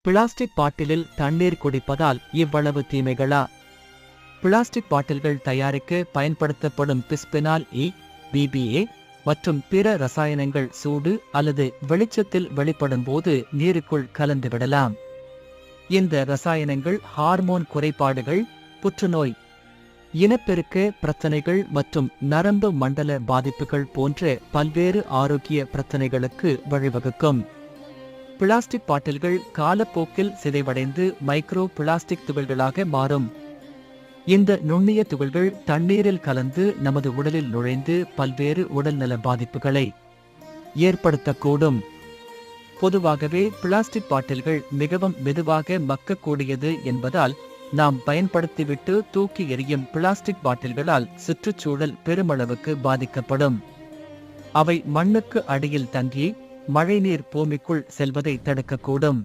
Plastic பாட்டிலில் தண்ணீர் குடிப்பதால் இவ்வளவு தீமைகளா? பிளாஸ்டிக் பாட்டில்கள் தயாரிக்க பயன்படுத்தப்படும் பிஸ்பெனால் இ, பிபிஏ மற்றும் பிற ரசாயனங்கள் சூடு அல்லது வெளிச்சத்தில் வெளிப்படும் போது நீருக்குள் கலந்துவிடலாம். இந்த ரசாயனங்கள் ஹார்மோன் குறைபாடுகள், புற்றுநோய், இனப்பெருக்க பிரச்சனைகள் மற்றும் நரம்பு மண்டல பாதிப்புகள் போன்ற பல்வேறு ஆரோக்கிய பிரச்சனைகளுக்கு வழிவகுக்கும். பிளாஸ்டிக் பாட்டில்கள் காலப்போக்கில் சிதைவடைந்து மைக்ரோ பிளாஸ்டிக் துகள்களாக மாறும். இந்த நுண்ணிய துகள்கள் தண்ணீரில் கலந்து நமது உடலில் நுழைந்து பல்வேறு உடல்நல பாதிப்புகளை ஏற்படுத்தக்கூடும். பொதுவாகவே பிளாஸ்டிக் பாட்டில்கள் மிகவும் மெதுவாக மக்கக்கூடியது என்பதால் நாம் பயன்படுத்திவிட்டு தூக்கி எறியும் பிளாஸ்டிக் பாட்டில்களால் சுற்றுச்சூழல் பெருமளவுக்கு பாதிக்கப்படும். அவை மண்ணுக்கு அடியில் தங்கி மழைநீர் பூமிக்குள் செல்வதை தடுக்கக்கூடும்.